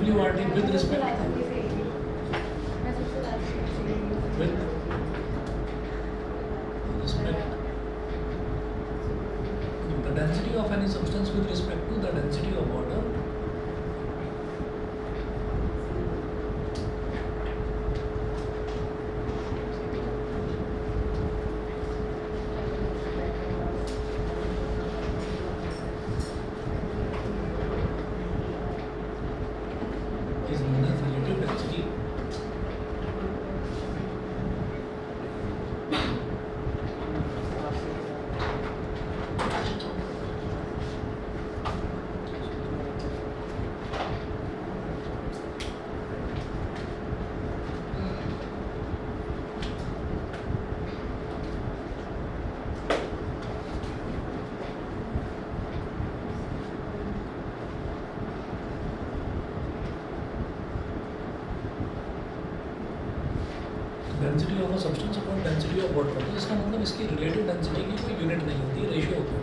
WRT with respect the density of any substance with respect to the density of water is known as relative density. Density of a substance upon density of water, तो इसका मतलब इसकी relative density की कोई unit नहीं होती है, ratio होता है,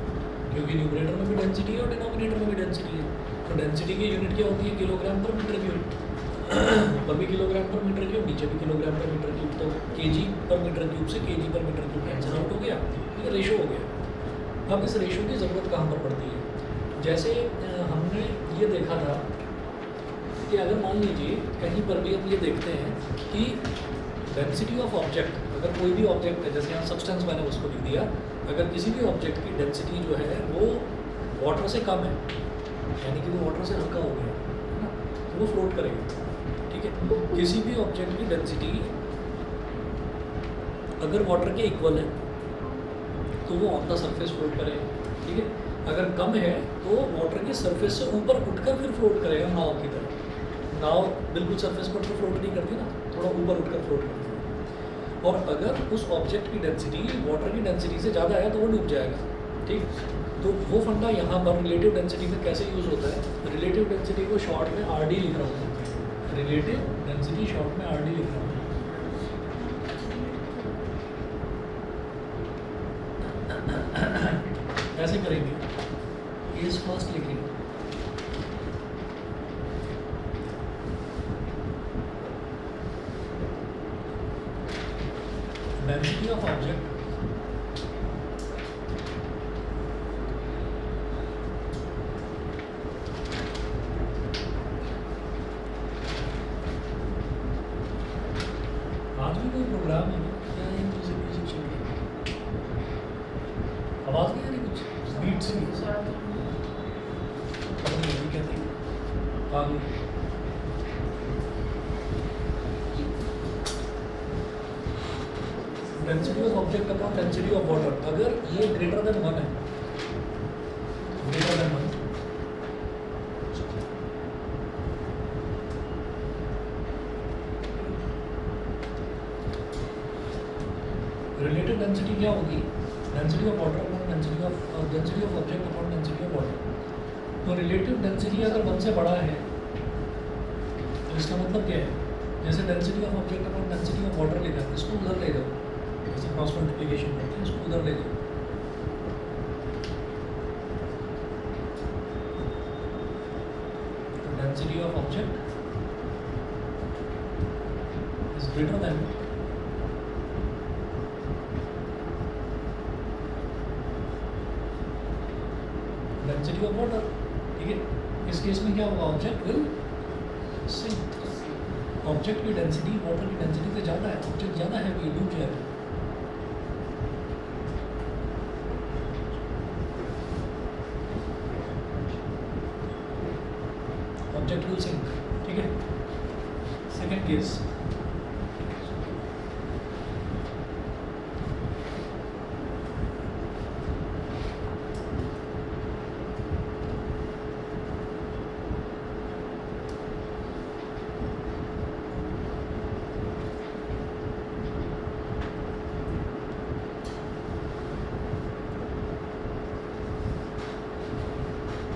क्योंकि न्यूमरेटर में भी डेंसिटी है और डिनोमिनेटर में भी डेंसिटी है। तो डेंसिटी की यूनिट क्या होती है? किलोग्राम पर मीटर क्यूब। ऊपर भी किलोग्राम पर मीटर क्यूब, नीचे भी किलोग्राम पर मीटर क्यूब, तो केजी पर मीटर क्यूब से केजी पर मीटर क्यूब कैंसिल आउट हो गया, ये रेशो हो गया। अब इस रेशो की ज़रूरत कहाँ पर पड़ती है? जैसे हमने ये देखा था कि अगर मान लीजिए कहीं पर भी हम ये देखते हैं कि डेंसिटी ऑफ ऑब्जेक्ट, अगर कोई भी ऑब्जेक्ट है, जैसे यहाँ सब्सटेंस मैंने उसको लिख दिया, अगर किसी भी ऑब्जेक्ट की डेंसिटी जो है वो वाटर से कम है, यानी कि वो वाटर से हल्का हो गया है ना, तो वो फ्लोट करेगा, ठीक है। किसी भी ऑब्जेक्ट की डेंसिटी अगर वाटर के इक्वल है तो वो ऑन द सरफेस फ्लोट करेगा, ठीक है। अगर कम है तो वाटर के सरफेस से ऊपर उठकर फिर फ्लोट करेगा नाव की तरह। नाव बिल्कुल सरफेस पर तो फ्लोट नहीं करती ना, थोड़ा ऊपर उठकर फ्लोट करती है। और अगर उस ऑब्जेक्ट की डेंसिटी वाटर की डेंसिटी से ज़्यादा है तो वो डूब जाएगा, ठीक। तो वो फंडा यहाँ पर रिलेटिव डेंसिटी में कैसे यूज़ होता है? रिलेटिव डेंसिटी को शॉर्ट में RD लिख रहा हूँ, रिलेटिव डेंसिटी शॉर्ट में RD लिख रहा हूँ। कैसे करेंगे? इज फर्स्ट लिखेंगे, डेंसिटी ऑफ ऑब्जेक्ट आज भी कोई प्रोग्राम है क्या? म्यूजिक चल रही है, आवाज़ नहीं आ रही, कुछ बीट से कहती आगे। Density of object upon density of water, अगर ये ग्रेटर देन 1 है, ग्रेटर देन 1, रिलेटिव डेंसिटी क्या होगी? Density of water upon density of object upon density of water. तो रिलेटिव डेंसिटी अगर 1 से बड़ा है तो इसका मतलब क्या है? जैसे density of object upon density of water लिखा है, इसको उधर ले जाओ, जैसे क्रॉस मल्टीप्लिकेशन करते हैं, इसको उधर ले जाओ। Density of object is greater than density of water, ठीक है। इस केस में क्या होगा? Object will sink. ऑब्जेक्ट की डेंसिटी वाटर की डेंसिटी से ज़्यादा है, ऑब्जेक्ट ज़्यादा है, वो डूब जाएगा। ऑब्जेक्ट विल सिंक, ठीक है। सेकेंड केस,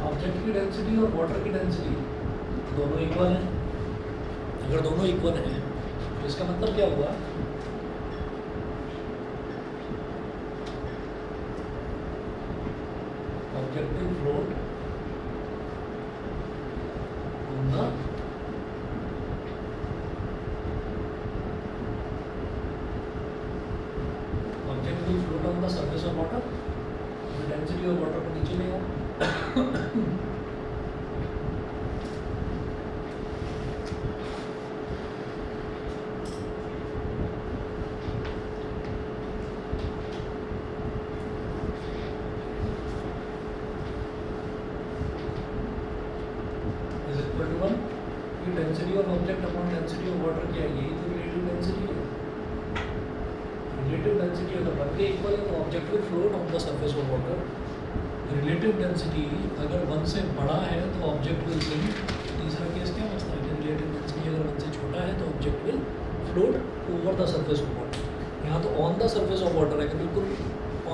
ऑब्जेक्ट की डेंसिटी और वाटर की डेंसिटी दोनों इक्वल हैं। अगर दोनों इक्वल हैं तो इसका मतलब क्या हुआ? Object will float on the the surface of water, density of water को नीचे ले आओ। Density of object upon density of water क्या है, यही तो रिलेटिव डेंसिटी है। रिलेटिव डेंसिटी अगर वन के इक्वल है तो object will float on the surface of water. Relative density अगर वन से बड़ा है तो ऑब्जेक्ट विल सिंक। तीसरा केस क्या बचता है कि रिलेटिव डेंसिटी अगर वन से छोटा है तो object will float over the surface of water. यहाँ तो on the surface of water है कि बिल्कुल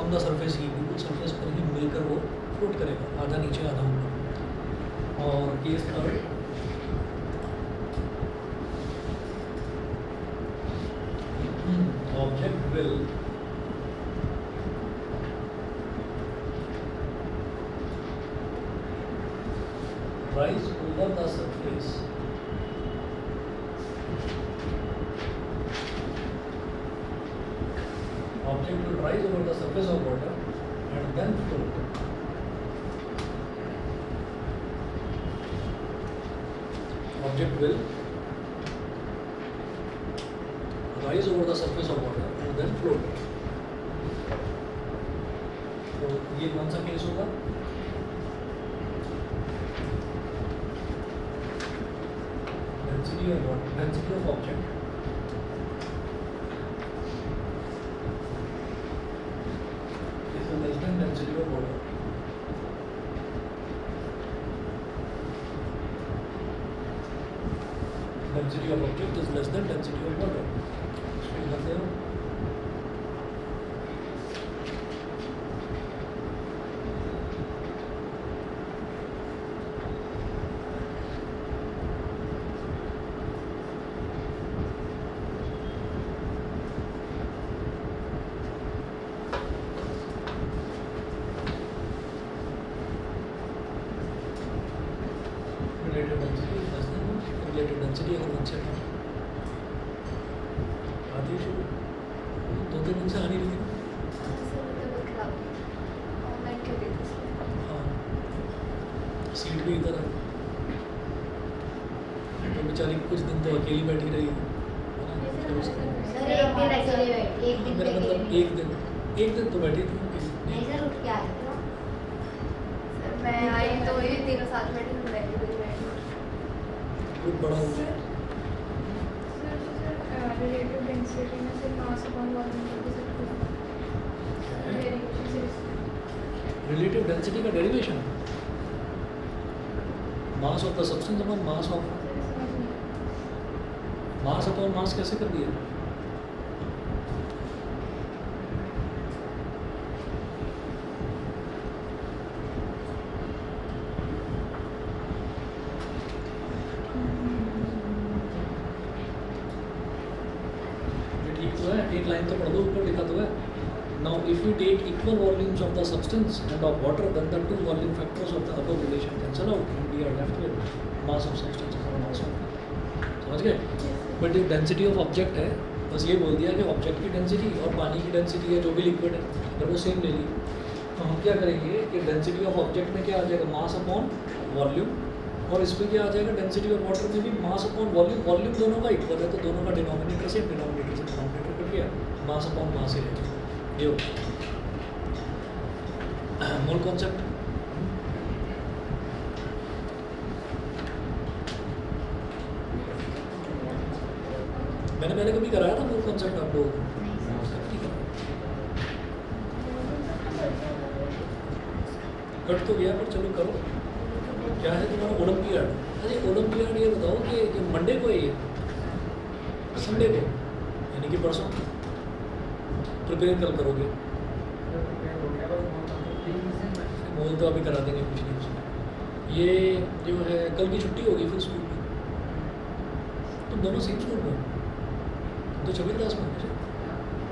ऑन द सरफेस ही, बिल्कुल सरफेस पर ही मिलकर वो फ्लोट करेगा, आधा नीचे आधा ऊपर। और case third, object will rise over the surface of water and then float. Object will rise over the surface of water and then float. तो ये कौन सा केस होगा? Density of what? Density of object is less than density of water. Density of object is less than density of water. So करते हो? Relative density is less than relative density अगर one से कम आती है, दो तीन दिन से आ नहीं रही थी। हाँ, सीट भी इधर है तो बेचारी कुछ दिन तो अकेली बैठी रही है ना, तो उसको मेरा मतलब एक दिन तो बैठी थी। नहीं सर, उठ के आए थे ना। सर मैं आई तो वही तीनों साथ बैठी हूँ, बैठी हुई बैठी। ग्रुप बड़ा हो गया। रिलेटिव डेंसिटी में सिर्फ मास अपॉन वॉल्यूम करके सब कुछ रिलेटिव डेंसिटी का derivation mass of the substance upon mass कैसे कर दिया? एक लाइन तो पढ़ दो, ऊपर लिखा तो है। Now if you take equal volumes of the substance and of water, then the two volume factors of the above relation cancel out and we are left with mass of substance और mass of, समझ गए? But एक density of object है, बस ये बोल दिया कि ऑब्जेक्ट की डेंसिटी और पानी की डेंसिटी है जो भी लिक्विड है, अगर वो सेम ले ली तो हम क्या करेंगे कि डेंसिटी ऑफ ऑब्जेक्ट में क्या आ जाएगा, मास अपॉन वॉल्यूम, और इसमें क्या आ जाएगा, डेंसिटी ऑफ वाटर में भी मास अपॉन वॉल्यूम। वॉल्यूम दोनों का इक्वल है तो दोनों का डिनोमिनेटर से डिनोमिनेटर कट गया, मास अपॉन मास ही रहेगा। ये मूल कॉन्सेप्ट। मैंने पहले कभी कराया था मूल कॉन्सेप्ट आप लोगों को? कट तो गया, पर चलो करो। क्या है तुम्हारा ओलंपियाड? अरे ओलंपियाड ये बताओ कि मंडे को है ये, संडे को, यानी कि परसों प्रिपेयर कल करोगे? मोल तो अभी करा देंगे, कुछ नहीं उसमें। ये जो है कल की छुट्टी होगी फिर स्कूल में। तुम दोनों सेम स्कूल में हो? तो छबीलदास में,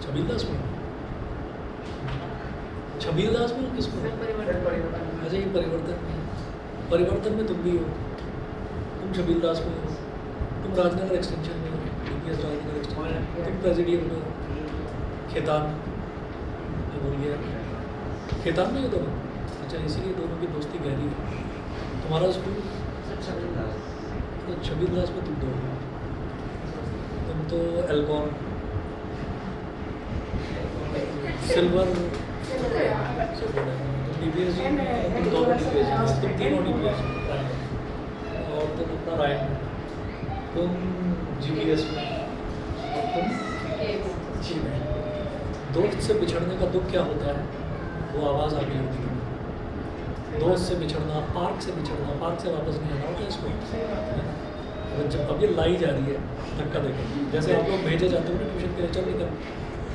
छबीलदास में, छबीलदास में किस में? अच्छा ये परिवर्तन में तुम भी हो, तुम छबीलदास में हो, तुम राजनगर एक्सटेंशन में हो, DPS राजनगर एक्सटेंशन, तुम प्रेसिडियम में हो, खेतान, मैं भूल गया, खिताब में ये दोनों, अच्छा इसीलिए दोनों की दोस्ती गहरी है। तुम्हारा स्कूल तो 26 क्लास में तुम दो, तुम तो एल्कॉन सिल्वर DPS जी, तुम दोनों DPS, तुम तीनों DPS और तुम अपना रायन, तुम GPS में और तुम जी में। दोस्त से बिछड़ने का दुख क्या होता है, वो आवाज़ आ गई होती है। दोस्त से बिछड़ना, पार्क से बिछड़ना, पार्क से वापस नहीं आना होता है इसको। तो जब अब ये लाई जा रही है धक्का देकर, जैसे आप लोग भेजे जाते हो ना ट्यूशन के लिए, चल निकल,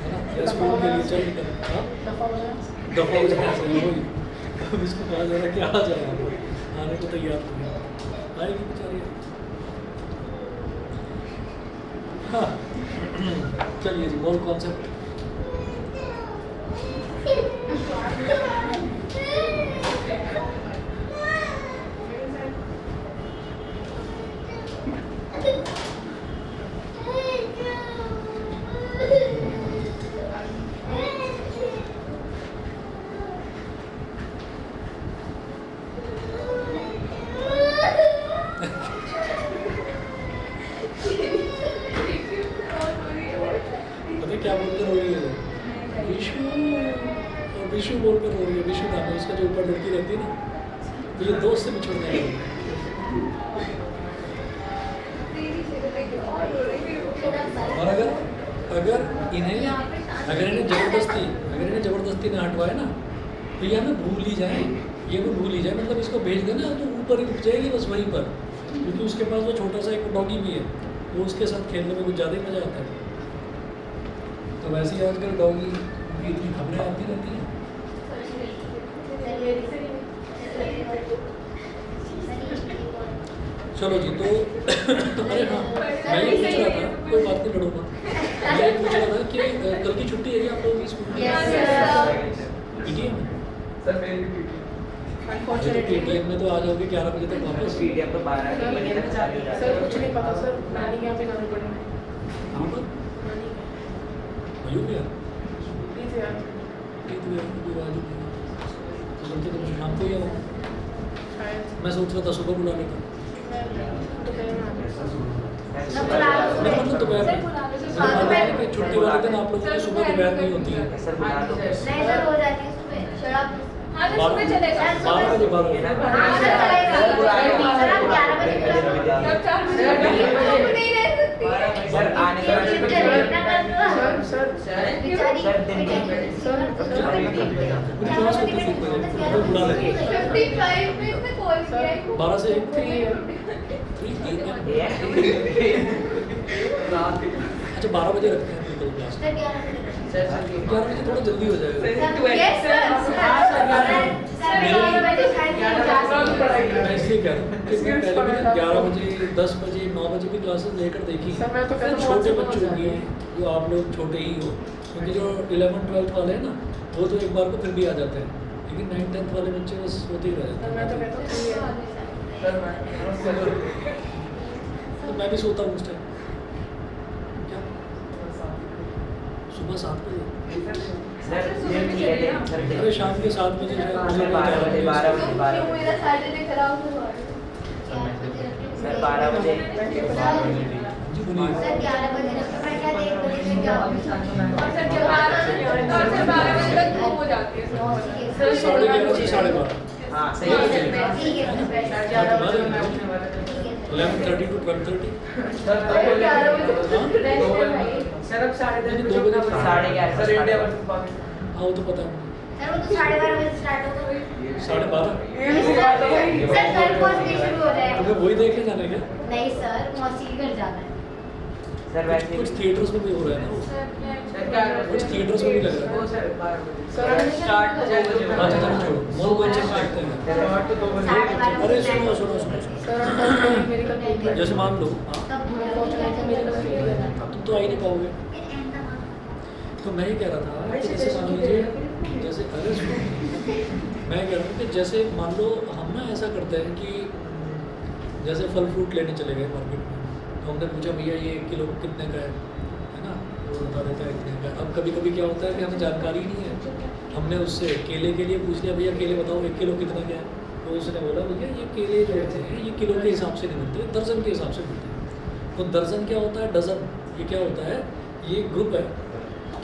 है ना, या स्कूल के लिए चल निकल, हाँ दफ़ा हो जाए ऐसे वही। अब इसको कहा जा रहा है कि आ जाए, आने को तैयार हो गया, आएगी बेचारी। हाँ चलिए जी, और कॉन्सेप्ट पता क्या बोलकर रो रही है, विशु, और विशु बोलकर रो रही है। विशु नाम है उसका, जो ऊपर लड़की रहती है ना, तो ये दोस्त से बिछड़ने लगी। और अगर इन्हें जबरदस्ती ना हटवाए ना, तो ये हमें भूल ही जाए, ये भी भूल ही जाए, मतलब इसको भेज देना तो ऊपर ही उठ जाएगी बस वहीं पर, क्योंकि उसके पास वो छोटा सा एक डॉगी भी है, वो उसके साथ खेलने में कुछ ज़्यादा ही मज़ा आता है। तो वैसे ही आजकल डॉगी की इतनी खबरें आती रहती हैं। चलो जी, तो अरे हाँ, मैं ये पूछ रहा था, कोई बात नहीं लड़ूंगा, मैं ये पूछ रहा था कि कल की छुट्टी है क्या आप लोगों की स्कूल में? PTM सर मेरी भी PTM में तो आ जाओगे 11 बजे तक वापस। पीडीएफ तो 12 बजे तक चालू हो जाता सर है। कुछ नहीं पता सर, नानी के यहाँ पे जाना पड़ेगा। कहाँ पर? नानी मयूर यार, प्लीज यार, तो बोलते तो शाम को ही आओ। शायद मैं सोच रहा था सुबह बुला लेता, दोपहर में आ गया। नहीं मतलब दोपहर में, मतलब कि छुट्टी वाले दिन आप लोगों की सुबह दोपहर में ही होती है। सर बुला दो। नहीं सर, हो जाती है सुबह। शराब हाँ तो सुबह चलेगा। 12 बजे 12 बजे हाँ सर चलेगा। सर आप 11 बजे बुला लो। तब 4 बजे नहीं रह सकती। सर आने का बेचारी सर दिन में पूरी क्लास होती है, तो बुला लेंगे 55 में इसने कॉल किया है। 12 से 1 फ्री है। अच्छा 12 बजे रखते हैं अपनी क्लास, सर 11 बजे 11 बजे थोड़ा जल्दी हो जाएगा। Yes sir. सर 11 बजे शायद जा सकते मैं इसलिए कह रहा हूँ कि मैं पहले भी 11 बजे 10 बजे 9 बजे भी क्लासेस लेकर देखी, सर, मैं तो कहता हूँ छोटे बहुत बच्चों समझ की, जो आप लोग छोटे ही हो, क्योंकि जो 11th 12th वाले हैं ना, वो तो एक बार को फिर भी आ जाते हैं, लेकिन 9th 10th वाले बच्चे बस होते ही रह सर जाते मैं तो हैं। कहता हूँ फ्री है। तो मैं भी सोता हूँ उस टाइम, क्या सुबह 7 बजे, सर दिन ठीक है दिन सर अरे दिन शाम के 7 बजे जो है मुझे 12 बजे 12 तो बजे 12 क्यों बजे मेरा सैटरडे खराब हुआ? सर 12 बजे जी बोलिए। सर 11 बजे रखते हैं, क्या 1 बजे से क्या और सर 12 बजे तक घूम हो जाती है सर। सर 11:30 से 12:30, हाँ सही है चलिए। ठीक है सर। सर 11 बजे मैं उठने वाला था। ठीक है 11:30 to 12:30। सर 11 बजे तो रेस्ट है भाई। सर अब 10:30 दो बजे बजे 11:30 सर इंडिया वर्सेस हाँ वो तो पता है, सर वो तो 12:30 बजे स्टार्ट होगा। 12:30। सर कल कौन से शुरू हो जाएगा? तुम्हें वही देखे जाने क्या? नहीं सर, मौसी के घर जाना है। सर वैसे कुछ थिएटर्स में भी हो रहा है ना वो। कुछ थिएटर्स में भी लग रहा है। सर स्टार्ट 2 बजे अच्छा चलो छोड़ो, मोर को चेक करते हैं। स्टार्ट तो 2 12:30 अरे बजे सुनो, सर मेरी कल ड्यूटी है। जैसे मान लो हाँ, तब मैं पहुंचना है, मेरी कल ड्यूटी है। तुम तो आ ही नहीं पाओगे। तो मैं ये कह रहा था कि जैसे मान लीजिए, जैसे अरे सुनो, मैं कह रहा हूँ कि जैसे मान लो हम ना ऐसा करते हैं कि जैसे फल फ्रूट लेने चले गए मार्केट में, तो हमने पूछा भैया ये 1 किलो कितने का है ना, वो बता देता है इतने का। अब कभी कभी क्या होता है कि हमें जानकारी ही नहीं है, हमने उससे केले के लिए पूछ लिया, भैया केले बताओ 1 किलो कितना क्या है। तो उसने बोला भैया ये केले जो होते हैं ये किलो के हिसाब से नहीं मिलते, दर्जन के हिसाब से मिलते हैं। तो दर्जन क्या होता है, डजन, ये क्या होता है, ये ग्रुप है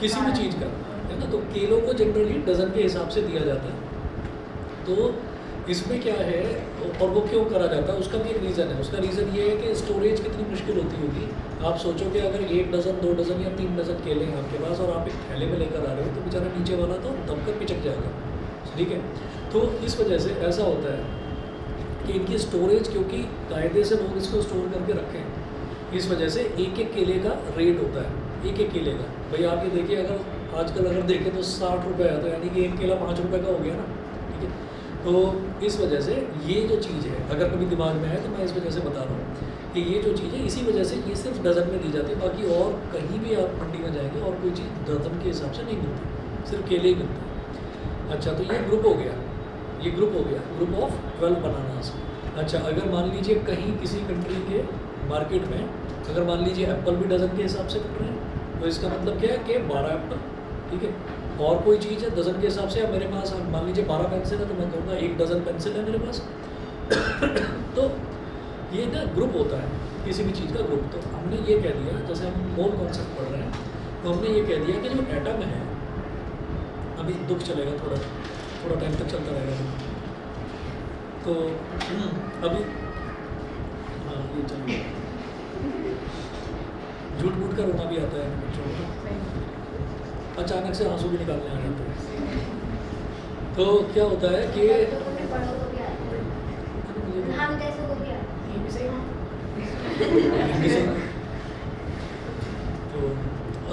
किसी भी चीज़ का, है ना। तो केलों को जनरली डजन के हिसाब से दिया जाता है। तो इसमें क्या है और वो क्यों करा जाता है उसका भी एक रीज़न है। उसका रीज़न ये है कि स्टोरेज कितनी मुश्किल होती होगी। आप सोचो कि अगर 1 डज़न 2 डज़न या 3 डज़न केले हैं आपके पास और आप एक थैले में लेकर आ रहे हो तो बेचारा नीचे वाला तो दबकर पिचक जाएगा, ठीक है। तो इस वजह से ऐसा होता है कि इनकी स्टोरेज, क्योंकि कायदे से लोग इसको स्टोर करके रखें, इस वजह से एक एक केले का रेट होता है, एक एक केले का। भाई आप ये देखिए, अगर आजकल अगर देखें तो 60 रुपये है, तो यानी कि एक केला 5 रुपये का हो गया ना, ठीक है। तो इस वजह से ये जो चीज़ है, अगर कभी दिमाग में है तो मैं इस वजह से बता रहा हूँ कि ये जो चीज़ है इसी वजह से ये सिर्फ डज़न में दी जाती है। बाकी और कहीं भी आप मंडी में जाएंगे और कोई चीज़ डज़न के हिसाब से नहीं मिलती, सिर्फ केले ही मिलते हैं। अच्छा, तो ये ग्रुप हो गया, ये ग्रुप हो गया, ग्रुप ऑफ 12 बनानास। अच्छा, अगर मान लीजिए कहीं किसी कंट्री के मार्केट में अगर मान लीजिए एप्पल भी डज़न के हिसाब से मिल रहे हैं, तो इसका मतलब क्या है कि 12 एप्पल, ठीक है। और कोई चीज़ है डज़न के हिसाब से, अब मेरे पास मान लीजिए 12 पेंसिल है तो मैं कहूँगा 1 डज़न पेंसिल है मेरे पास। तो ये ना ग्रुप होता है, किसी भी चीज़ का ग्रुप। तो हमने ये कह दिया, जैसे हम मोल कॉन्सेप्ट पढ़ रहे हैं, तो हमने ये कह दिया कि जो एटम है, अभी दुख चलेगा थोड़ा टाइम तक चलता रहेगा। तो अभी हाँ ये चलिए, झूठ मूठ का रोना भी आता है बच्चों को, अचानक से आंसू भी निकालने आ जाते हैं। तो क्या होता है कि हम जैसे को भी आते ये भी सही तो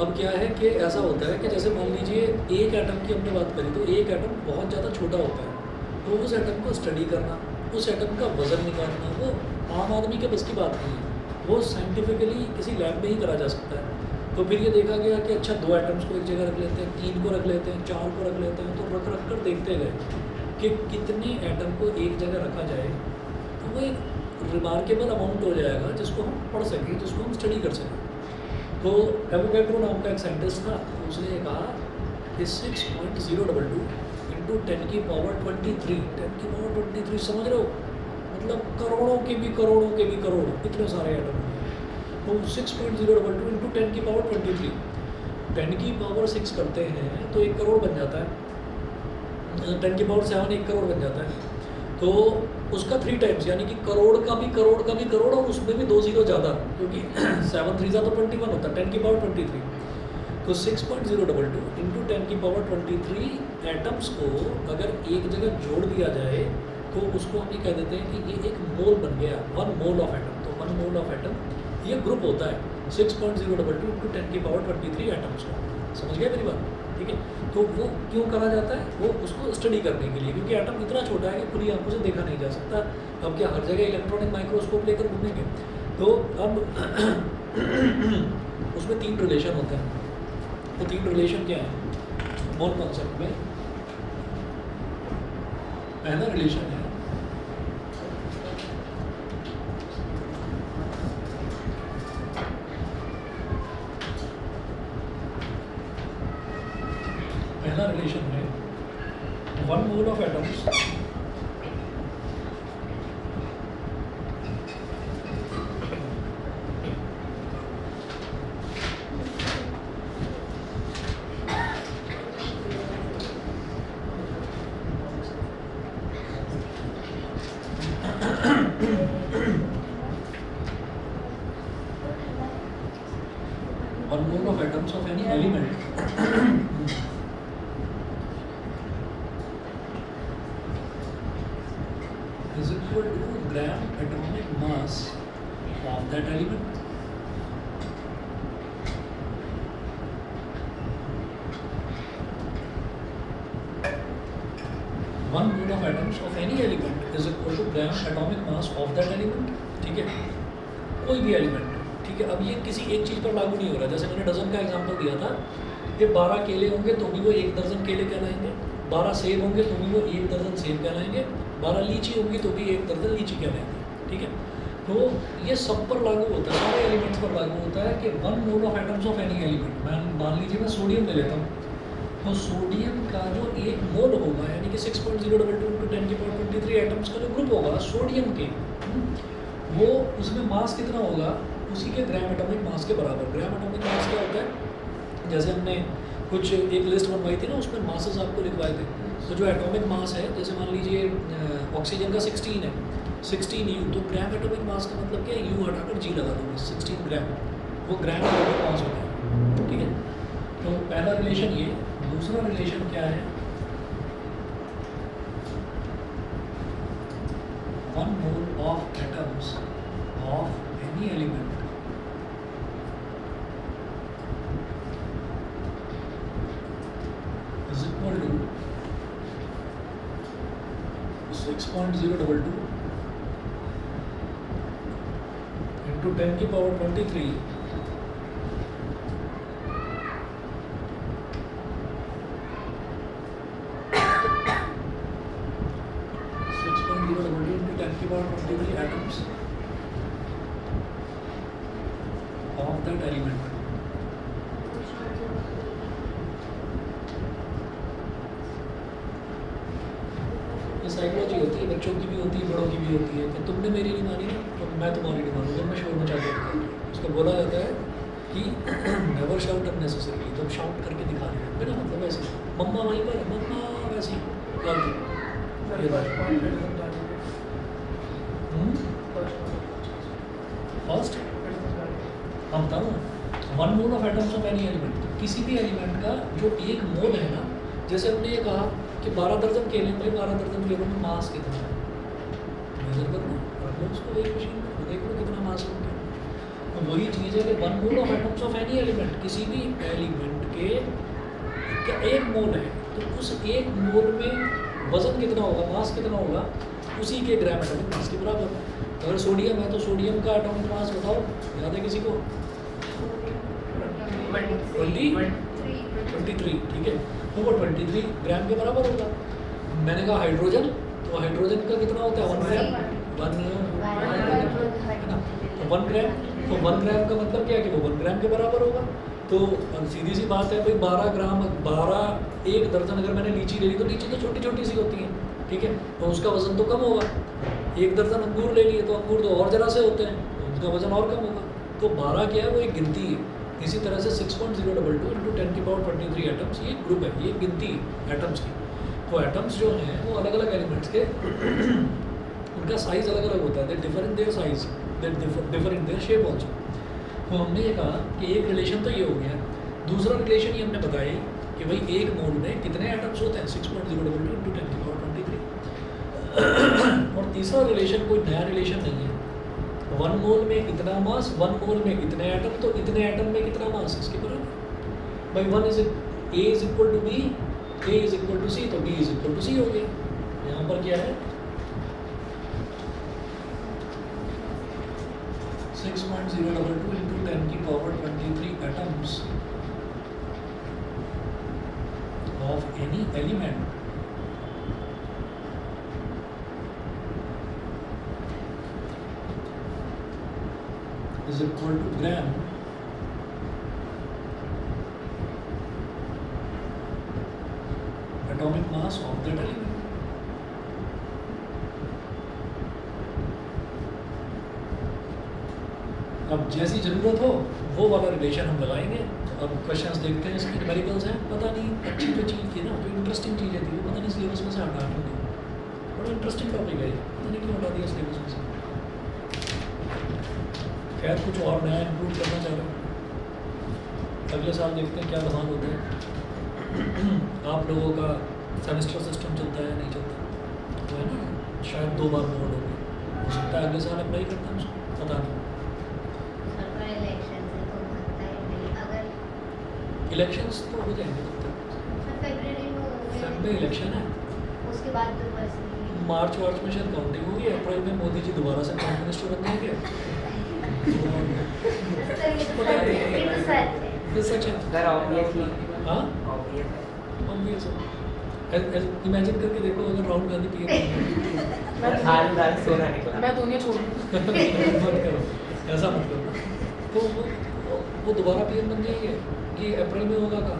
अब क्या है कि ऐसा होता है कि जैसे मान लीजिए एक एटम की हमने बात करी, तो एक एटम बहुत ज़्यादा छोटा होता है, तो उस एटम को स्टडी करना, उस एटम का वज़न निकालना, वो आम आदमी के बस की बात नहीं है। वो साइंटिफिकली किसी लैब में ही करा जा सकता है। तो फिर ये देखा गया कि अच्छा 2 एटम्स को एक जगह रख लेते हैं, 3 को रख लेते हैं, 4 को रख लेते हैं। तो रख कर देखते गए कि कितने एटम को एक जगह रखा जाए तो वो एक रिमार्केबल अमाउंट हो जाएगा जिसको हम पढ़ सकें, जिसको हम स्टडी कर सकें। तो एवोगैड्रो नाम का एक साइंटिस्ट था, उसने कहा कि 6.022 इंटू 10 की पावर 23, 10 की पावर 23, समझ रहे हो, मतलब करोड़ों के भी करोड़, इतने सारे एटम। तो 6.022 इंटू 10 की पावर 23, 10 की पावर 6 करते हैं तो 1 करोड़ बन जाता है, 10 की पावर 7 1 करोड़ बन जाता है। तो उसका 3 टाइम्स, यानी कि करोड़ का भी करोड़, और उसमें भी 2 जीरो ज़्यादा, क्योंकि 7 3 तो 21 होता है, 10 की पावर 23। तो 6.022 इंटू 10 की पावर 23 एटम्स को अगर एक जगह जोड़ दिया जाए तो उसको हम ये कह देते हैं कि ये एक मोल बन गया, 1 मोल ऑफ एटम। तो 1 मोल ऑफ एटम ये ग्रुप होता है 6.022 इंटू 10 की पावर 23 एटम्स का। समझ गए मेरी बात, ठीक है। तो वो क्यों करा जाता है, वो उसको स्टडी करने के लिए, क्योंकि एटम इतना छोटा है कि खुली आंखों से देखा नहीं जा सकता। अब क्या हर जगह इलेक्ट्रॉनिक माइक्रोस्कोप लेकर घूमेंगे? तो अब उसमें 3 रिलेशन होते हैं। तो 3 रिलेशन क्या है मोल कॉन्सेप्ट में? पहला रिलेशन है है 1 mole of atoms of any element is equal to gram atomic mass of that element. One mole of atoms of any element is equal to gram atomic mass of that element. ठीक है, कोई भी element, ठीक है। अब ये किसी एक चीज़ पर लागू नहीं हो रहा। जैसे मैंने डजन का एग्जांपल दिया था कि 12 केले होंगे तो भी वो 1 दर्जन केले कहलाएंगे, 12 सेब होंगे तो भी वो 1 दर्जन सेब कहलाएंगे, 12 लीची होंगी तो भी 1 दर्जन लीची कहलाएंगे, ठीक है। तो ये सब पर लागू होता है, सारे एलिमेंट्स पर लागू होता है कि 1 mole of atoms of any element. मैं मान लीजिए मैं सोडियम ले लेता हूँ, तो सोडियम का जो एक मोल होगा यानी कि 6.022 into 10 की पावर 23 एटम्स का जो ग्रुप होगा सोडियम के, वो उसमें मास कितना होगा उसी के ग्राम एटॉमिक मास के बराबर। ग्राम एटॉमिक मास क्या होता है, जैसे हमने कुछ एक लिस्ट बनवाई थी ना, उसमें मासेस आपको लिखवाए थे। तो जो एटॉमिक मास है, जैसे मान लीजिए ऑक्सीजन का 16 है, 16 U, तो ग्राम एटॉमिक मास का मतलब क्या है, U हटाकर G लगा दो, 16 ग्राम, वो ग्राम एटॉमिक मास होता है। ठीक है, तो पहला रिलेशन ये। दूसरा रिलेशन क्या है, 1 mole of atoms of any element is equal to 6.022 into 10 की पावर 23 into 10 की power 23 atoms of that element। ये साइकोलॉजी होती है, बच्चों की भी होती है, बड़ों की भी होती है। तो तुमने मेरी नहीं मानी ना, तो मैं तुम्हारी नहीं मानूंगा। मैं शोर मचाता हूँ, उसको बोला जाता है कि नेवर शाउट अननेसेसरीली। जब शाउट करके दिखा रहे हैं बिना मतलब ऐसे, मम्मा वहीं पर, मम्मा वैसे ये फर्स्ट हम बताओ ना, 1 mole of atoms of any element, किसी भी एलिमेंट का जो एक मोल है ना, जैसे हमने ये कहा कि 12 दर्जन केले में 12 दर्जन केलों में मास कितना है, मेजर करना, रख लो उसको एक मशीन में, देख लो कितना मास हो गया। तो वही चीज़ है कि 1 mole of atoms of any element, किसी भी एलिमेंट के का एक मोल है, तो उस एक मोल में वजन कितना होगा, मास कितना होगा, उसी के ग्राम एटॉमिक मास के बराबर। अगर सोडियम है तो सोडियम का एटॉमिक मास बताओ, याद है किसी को? 23, ठीक है, तो वो 23 ग्राम के बराबर होगा। मैंने कहा हाइड्रोजन, तो हाइड्रोजन का कितना होता है, 1 ग्राम, 1 ग्राम, तो 1 ग्राम का मतलब क्या है कि वो 1 ग्राम के बराबर होगा। तो सीधी सी बात है भाई, 12 ग्राम, 12 एक दर्जन अगर मैंने लीची ले ली, तो लीची तो छोटी छोटी सी होती है, ठीक है, तो उसका वजन तो कम होगा। एक दर्जन अंगूर ले लिए, तो अंगूर तो और जरा से होते हैं, तो उनका वजन और कम होगा। तो 12 क्या है, वो एक गिनती है। इसी तरह से 6.022 into 10 की पावर 23 एटम्स, ये ग्रुप है, ये गिनती है एटम्स की। तो एटम्स जो हैं वो अलग अलग एलिमेंट्स के उनका साइज अलग अलग होता है, they differ in their size, they differ in their shape also. तो हमने ये कहा कि एक रिलेशन तो ये हो गया। दूसरा रिलेशन ये हमने बताया कि भाई एक मोल में कितने एटम्स होते हैं, 6.022 into 10 की पावर 23। और तीसरा रिलेशन कोई नया रिलेशन नहीं है, 1 मोल में इतना मास, 1 मोल में इतने एटम, तो इतने एटम में कितना मास, इसके बराबर। भाई A is equal to B, A is equal to C, तो B is equal to C हो गया। यहाँ पर क्या है, 6.022 into 10 की power 23 atoms of any element is equal to gram atomic mass of that element। अब जैसी ज़रूरत हो वो वाला रिलेशन हम लगाएंगे। अब क्वेश्चंस देखते हैं, इसकी न्यूमेरिकल्स हैं, पता नहीं अच्छी जो चीज़ थी ना, जो इंटरेस्टिंग चीज़ें थी वो पता नहीं सिलेबस में से हटा क्यों दी। बड़ा इंटरेस्टिंग टॉपिक है, पता नहीं क्यों हटा दिया सिलेबस में से। खैर कुछ और नया इंक्लूड करना चाह रहे हैं, अगले साल देखते हैं क्या धमाल होता है। आप लोगों का सेमेस्टर सिस्टम चलता है नहीं चलता, तो है ना, शायद 2 बार बोर्ड हो गई, हो सकता है अगले साल अप्लाई करता है उसको, पता नहीं। इलेक्शंस तो हो जाएंगे तब तक, फेब में इलेक्शन है, उसके बाद तो बस मार्च वार्च में शायद काउंटिंग होगी, अप्रैल में मोदी जी दोबारा से प्राइम मिनिस्टर बन जाएंगे। सच है सर ऑब्वियसली, हाँ ऑब्वियस है। ऑब्वियस है। इमेजिन करके देखो अगर राहुल गांधी पीएम मैं हाल दाल सोना निकला। मैं दुनिया छोड़ दूँ। मत करो, ऐसा मत करो। तो वो दोबारा पीएम बन जाएंगे कि अप्रैल में होगा का,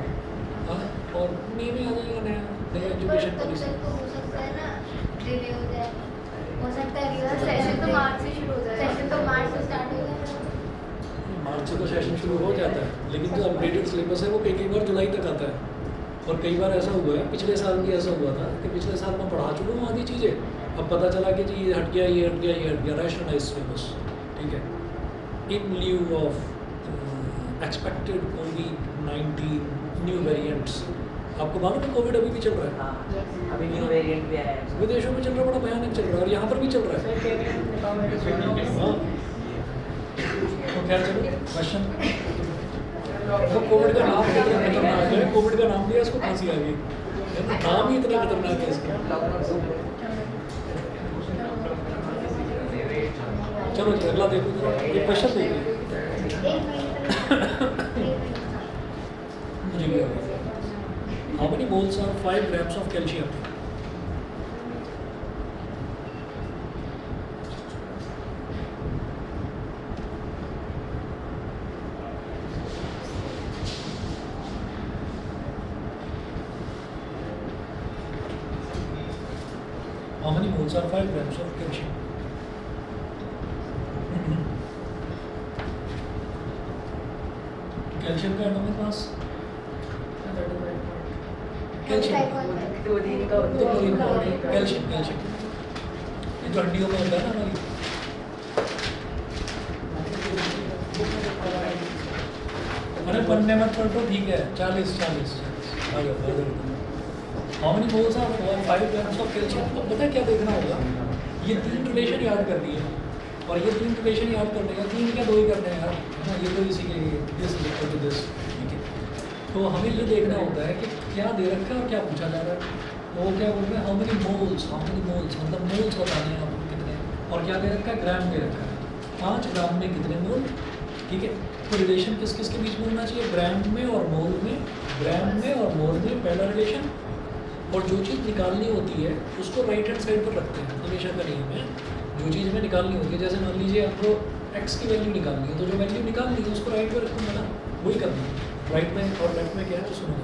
हाँ और नहीं में आ जाएगा नया पर एजुकेशन तब पॉलिसी। तक तो हो सकता है ना डिले हो जाए, हो सकता है रिवर्स सेशन तो मार्च से शुरू हो जाएगा। सेशन तो मार्च से स्टार्ट हो जाएगा। मार्च से तो सेशन शुरू हो जाता है, लेकिन जो अपडेटेड सिलेबस है वो कई बार जुलाई तक आता है। और कई बार ऐसा हुआ है, पिछले साल भी ऐसा हुआ था कि पिछले साल मैं पढ़ा चुका हूँ आधी चीज़ें, अब पता चला कि जी ये हट गया, ये हट गया, ये हट गया, रैशनलाइज सिलेबस, ठीक है, इन ल्यू ऑफ एक्सपेक्टेड कोविड-19 न्यू वेरिएंट्स। आपको मालूम है कोविड अभी भी चल रहा है, हाँ अभी न्यू वेरिएंट भी आया है। विदेशों में चल रहा है, बड़ा भयानक चल रहा है, और यहाँ पर भी चल रहा है। हाँ। तो क्या चलो क्वेश्चन, वो कोविड का नाम कितना खतरनाक है, कोविड का नाम दिया इसको फांसी आ गई, नाम ही इतना खतरनाक है इसका। चलो जी अगला देखो जरा, ये क्वेश्चन देखिए। एक मिनट मुझे क्या how many moles are 5 grams of calcium? How many moles are 5 grams of calcium? Calcium का एटॉमिक मास, कैल्शियम क्लोरीन का तो कैल्शियम कैल्शियम ये जो हड्डियों में होता है ना हमारी, अरे पढ़ने मत पढ़ तो ठीक है, 40 how many moles are 5 grams of calcium? अब पता है क्या देखना होगा, ये 3 रिलेशन याद कर लिए, और ये 3 रिलेशन याद करने का 3 क्या 2 ही करने हैं यार, है ना, ये तो इसी के दिस इक्वल टू दिस, ठीक है। तो हमें ये देखना होता है कि क्या दे रखा है और क्या पूछा जा रहा है। तो वो क्या बोल रहे हैं, हाउ मेनी मोल्स मतलब मोल्स बताने हैं आपको कितने, और क्या दे रखा है, ग्राम दे रखा है, 5 ग्राम में कितने मोल, ठीक है। तो रिलेशन किस किस के बीच में होना चाहिए, ग्राम में और मोल में, ग्राम में और मोल में पहला रिलेशन। और जो चीज़ निकालनी होती है उसको राइट हैंड साइड पर रखते हैं हमेशा का नियम है। जो चीज़ हमें निकालनी होती है, जैसे मान लीजिए आपको एक्स की वैल्यू निकालनी है, तो जो वैल्यू निकालनी है उसको राइट पर रखूँगा ना, वही करना है। राइट में और लेफ्ट में क्या है तो सुनो।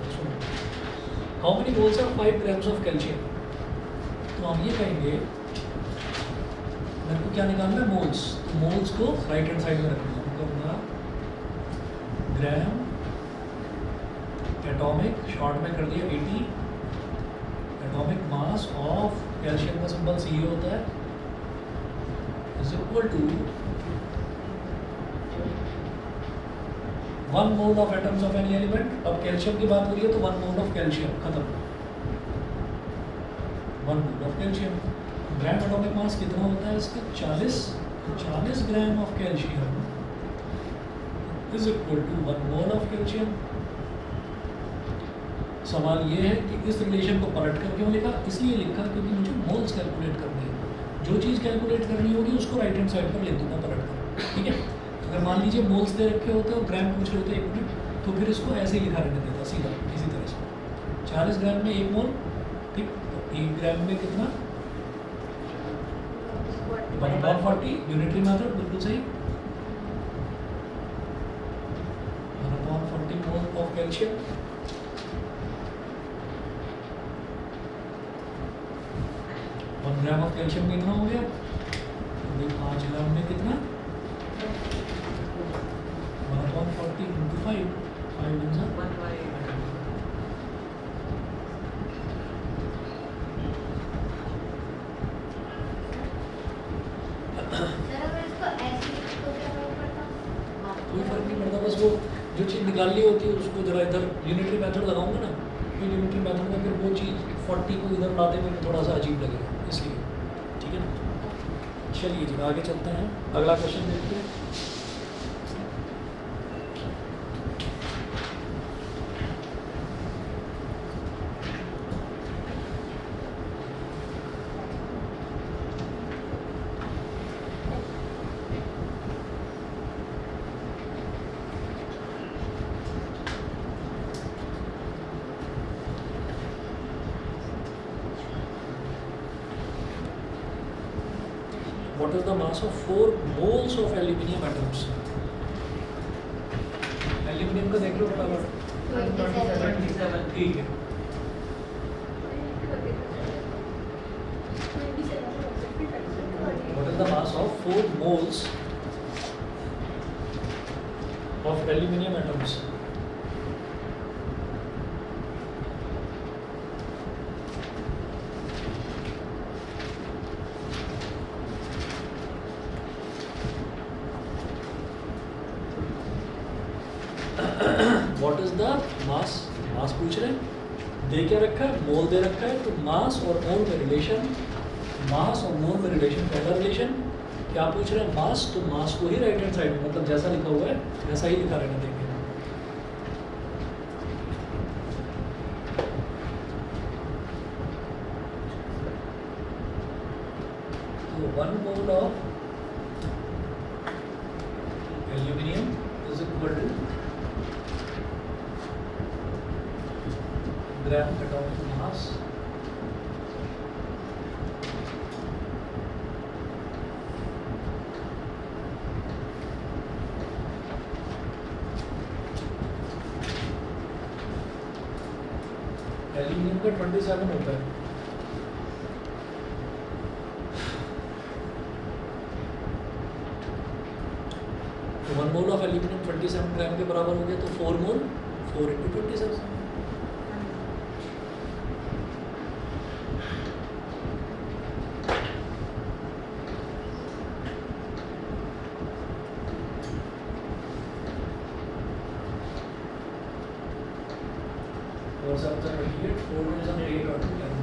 How many moles are 5 grams of calcium? तो हम ये कहेंगे मेरे को क्या निकालना है, मोल्स, तो मोल्स को राइट हैंड साइड में रखना है, ग्राम एटॉमिक शॉर्ट में कर दिया 80 एटॉमिक मास ऑफ कैल्शियम का सिंबल सी होता है is equal to 1 mole of atoms of any element. अब कैल्शियम की बात हो रही है तो 1 मोल ऑफ कैल्शियम खत्म, 1 mole of calcium. Gram atomic mass कितना होता है इसका, 40 gram of calcium is equal to 1 mole of calcium. सवाल ये है कि इस रिलेशन को पलट कर क्यों लिखा, इसलिए लिखा क्योंकि मुझे मोल्स कैलकुलेट करने हैं। जो चीज़ कैलकुलेट करनी होगी उसको राइट हैंड साइड पर लिख दूंगा पलट कर, ठीक है। अगर मान लीजिए मोल्स दे रखे होते और ग्राम पूछ रहे होते 1 मिनट, तो फिर इसको ऐसे ही लिखा रहने देता सीधा इसी तरह से, 40 ग्राम में 1 मोल, ठीक, तो 1 ग्राम में कितना, 1/40, यूनिटरी मेथड बिल्कुल सही, 1/40 मोल of calcium. 1 gram of calcium कितना हो गया, 5 ग्राम में कितना, 1/40 into 5, 5 into हाँ। कोई फर्क नहीं पड़ता, बस वो जो चीज़ निकालनी होती है उसको जरा इधर यूनिटरी मेथड लगाऊंगा ना, तो यूनिटरी मेथड में फिर वो चीज़ 40 को इधर लाते हुए थोड़ा सा अजीब लगेगा, इसलिए ठीक है ना। चलिए जी आगे चलते हैं, अगला क्वेश्चन देखते हैं। What is the mass of 4 moles of aluminium atoms? Aluminium का देख लो फटाफट, 27. ठीक है। 27. What is the mass of 4 moles of aluminium atoms? What is the mass? मास पूछ रहे हैं, दे क्या रखा है, मोल दे रखा है, तो मास और मोल में रिलेशन, मास और मोल में रिलेशन, पहला रिलेशन क्या पूछ रहे हैं, मास, तो मास को ही राइट हैंड साइड में मतलब जैसा लिखा हुआ है वैसा ही लिखा रहना देंगे। तो 1 mole of aluminium is equal to gram atomic mass aluminium का 27 होता है। तो 1 मोल ऑफ एल्यूमिनियम 27 ग्राम के बराबर हो गया, तो 4 मोल 4 इंटू 27। और 7 से 28, 4 में 8 और 10।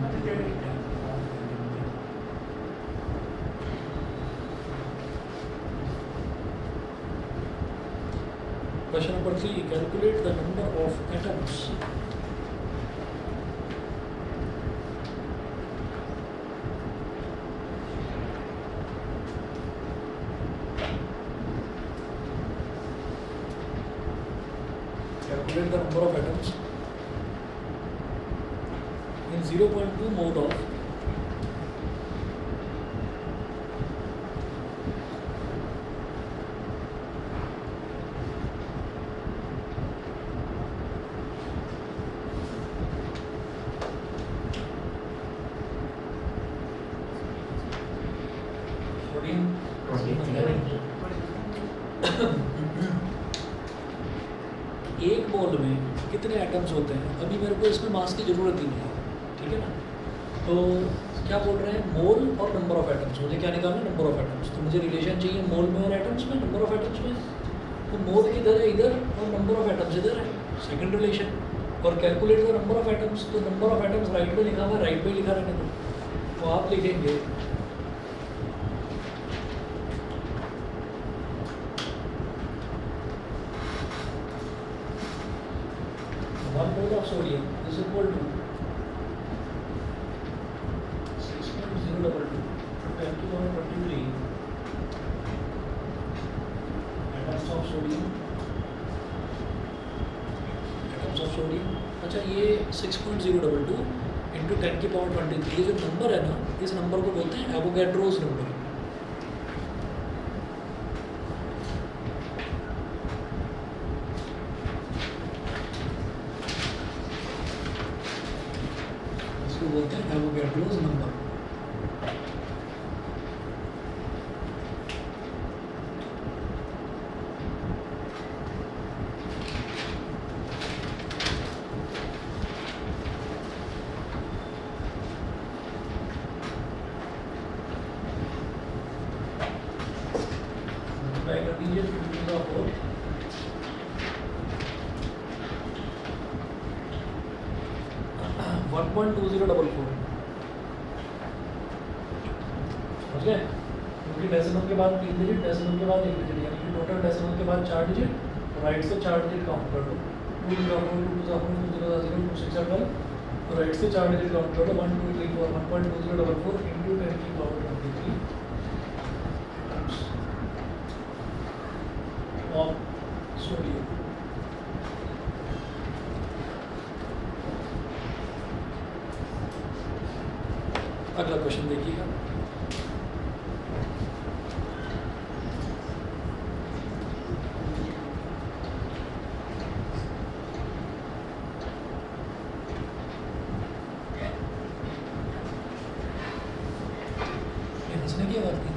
Question number 3, calculate the number of atoms calculate the number of atoms in 0.2 mole of sodium एक मोल में कितने एटम्स होते हैं, अभी मेरे को इसमें मास की ज़रूरत ही नहीं है, ठीक है ना। तो क्या बोल रहे हैं, मोल और नंबर ऑफ एटम्स, मुझे क्या निकालना है, नंबर ऑफ एटम्स। तो मुझे रिलेशन चाहिए मोल में और एटम्स में, नंबर ऑफ एटम्स में। तो मोल किधर है, इधर, और नंबर ऑफ एटम्स इधर है, सेकंड रिलेशन। और calculate the number of atoms, तो नंबर ऑफ एटम्स राइट में लिखा हुआ है, राइट में लिखा रहने दो। तो आप लिखेंगे 1 mole of sodium is equal to 6.022 to 10 to the power 23 atoms of sodium। atoms of sodium, अच्छा ये 6.022 इंटू 10 की पावर 23, ये जो नंबर है ना, इस नंबर को बोलते हैं एवोगैड्रोस नंबर। इसको बोलते हैं एवोगैड्रोस नंबर। मल्टीप्लाई कर दीजिए 2 to the 4 1.2044, समझ गए। क्योंकि डेसिमल के बाद 3 डिजिट, डेसिमल के बाद 1 डिजिट, यानी कि टोटल डेसिमल के बाद 4 डिजिट, राइट से 4 डिजिट काउंट कर लो। 2 to the 4, 2 to the 4, 2 to the 0, 2 6 7, तो राइट से 4 डिजिट काउंट कर लो। 1 2 3 4 1.2044 इंटू 10 की पावर 23 ऑफ सोडियम। अगला क्वेश्चन देखिएगा। किसने किया बात की?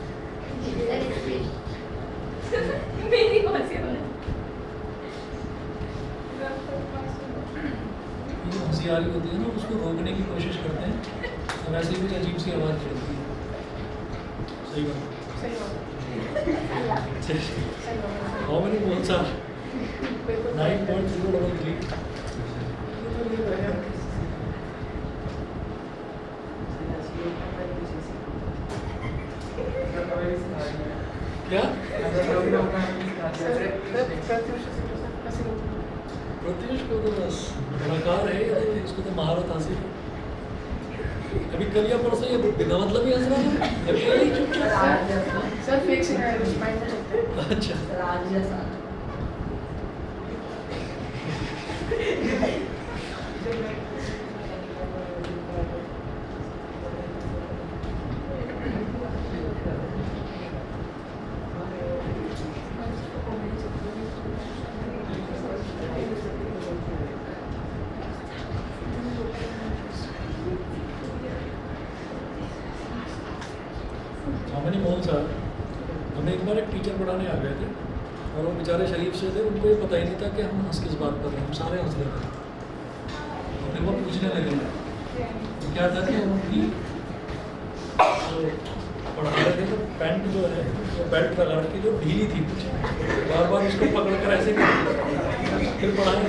मेरी कौन सी बात? ये जो होशियारी होती है ना उसको रोकने की कोशिश करते हैं और ऐसे ही कुछ अजीब सी आवाज़ निकलती है। सही बात। सही बात है। सही सही बात है। How many moles are? बिल्कुल 9.033। ये तो है। क्या? सर प्रत्युष कैसे लोग प्रत्युष को तो बस कलाकार है ये तो, इसको तो महारत हासिल है। अभी कल या परसों ये बिना मतलब ही हंस रहा था, अभी ये नहीं चुपचाप। सर फेक सिनेरियोस माइंड में चलते हैं। अच्छा हाउ मोल्स आर? हमें एक बार एक टीचर पढ़ाने आ गए थे और वो बेचारे शरीफ से थे, उनको ये पता ही नहीं था कि हम हंस किस बात कर रहे हैं, हम सारे हंस रहे थे। और फिर वो पूछने लगे तो क्या था कि उनकी जो पढ़ा रहे थे तो पैंट जो है वो बेल्ट लगा रखी जो ढीली थी कुछ, बार बार उसको पकड़ कर ऐसे करें, फिर पढ़ाएं,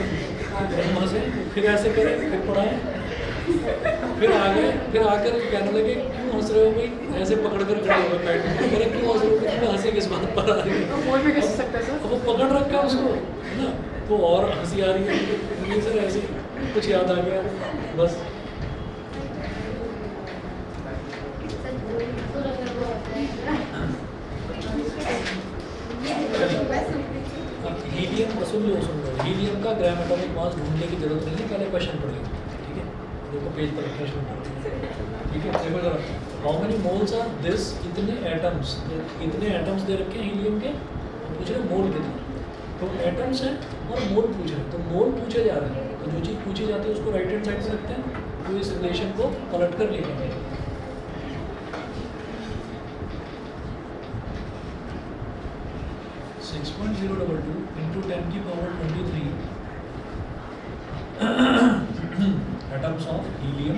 वहाँ से फिर ऐसे करें, फिर पढ़ाएं, फिर आ गए, फिर आकर कहने लगे क्यों हंस रहे हो भाई, ऐसे पकड़ कर खड़े हो गए पैंट में, मेरे क्यों हंस रहे हो, तुम्हें हंसी किस बात पर आ रही है? तो बोल भी कैसे सकते हैं सर? अब वो पकड़ रखा है उसको, है ना, तो और हंसी आ रही है। ये सर ऐसे कुछ याद आ गया बस। हीलियम सुन लो हीलियम का ग्राम एटॉमिक मास ढूंढने की जरूरत नहीं है, पहले क्वेश्चन पढ़िए, ठीक है? देखो पेज पर प्रश्न पढ़िए, ठीक है? देखो जरा, how many moles are this, इतने एटम्स दे रखे हैं हीलियम के, और पूछ रहे मोल कितने, तो एटम्स हैं और मोल पूछ रहे हैं, तो मोल पूछे जा रहे हैं, तो जो चीज़ पूछी जाती है उसको राइट हैंड साइड से रखते हैं, तो इस रिलेशन को पलट कर लिखेंगे। सिक्स 6.022 into 10 की power 23 atoms of helium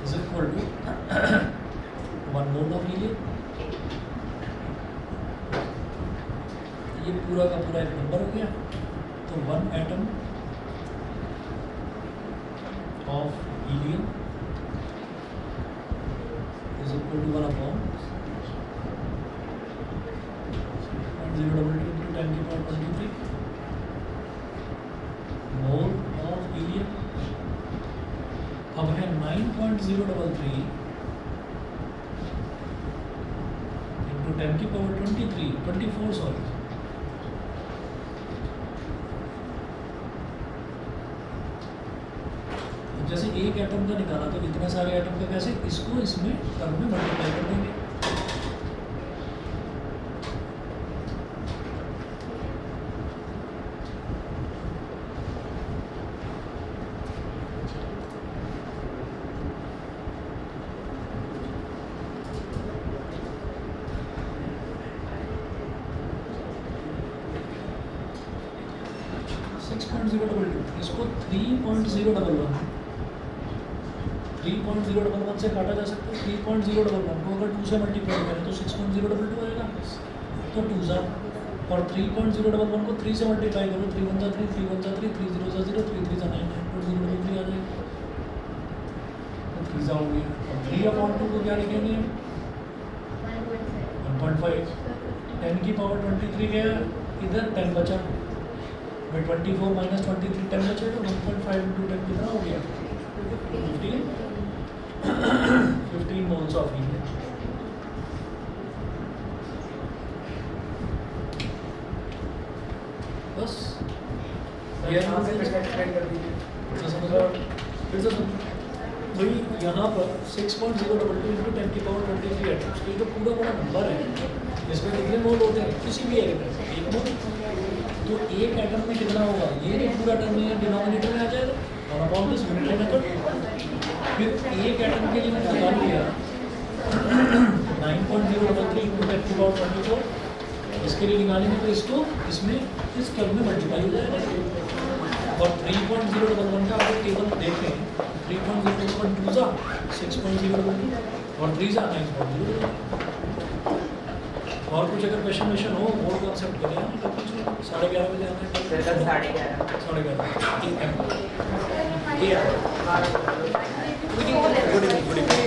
is equal to 1 mole of helium। ये पूरा का पूरा एक नंबर हो गया, तो 1 atom of helium is equal to 1 upon 0.022 into 10 की पावर 23 मोल ऑफ हीलियम। अब है 9.033 into 10 की पावर 24 सॉरी, जैसे एक एटम का निकाला तो इतने सारे एटम का कैसे, इसको इसमें टर्म में मल्टीप्लाई कर देंगे। इसको 3.011 से काटा जा सकता है। 3.011 को अगर 2 से मल्टीप्लाई करें तो 6.022 आएगा, तो 2 सा, और 3.011 को 3 से मल्टीप्लाई करो, 3 1 3, 3 1 3, 3 0 0, 3 3 9, 9.023 आ जाएगा, तो 3 हो गया। और 3/2 को क्या लिखेंगे, 1.5, 10 की पावर 23 गया, इधर 10 बचा, में 24 माइनस 23 10 बचेगा, 1.5 into 10 कितना हो गया, 15 मोल्स ऑफ हीलियम। बस ये यहाँ से फिर एक्सप्लेन कर दीजिए। समझ रहा, फिर से समझ भाई, यहाँ पर 6.022 into 10 की पावर 23 एटम्स, तो ये जो पूरा बड़ा नंबर है इसमें कितने मोल होते हैं, किसी भी एक में 1 मोल, तो एक एटम में कितना होगा, ये जो पूरा टर्म है डिनोमिनेटर में आ जाएगा, और अपॉन दिस यूनिट मेथड फिर एक एटम के लिए मैंने निकाल लिया 9.033 into 10 to the power 24, इसके लिए निकालेंगे तो इसको इसमें इस टर्म में मल्टीप्लाई हो जाएगा। और 3.011 का अगर टेबल देखें 3.011 2 जा 6.0 और 3 जा 9.0। और कुछ अगर क्वेश्चन हो और कॉन्सेप्ट के लिए तो कुछ 11:30 बजे आना है। सर कल 11:30 11:30 ठीक है। सर, ये ये गुड इवनिंग।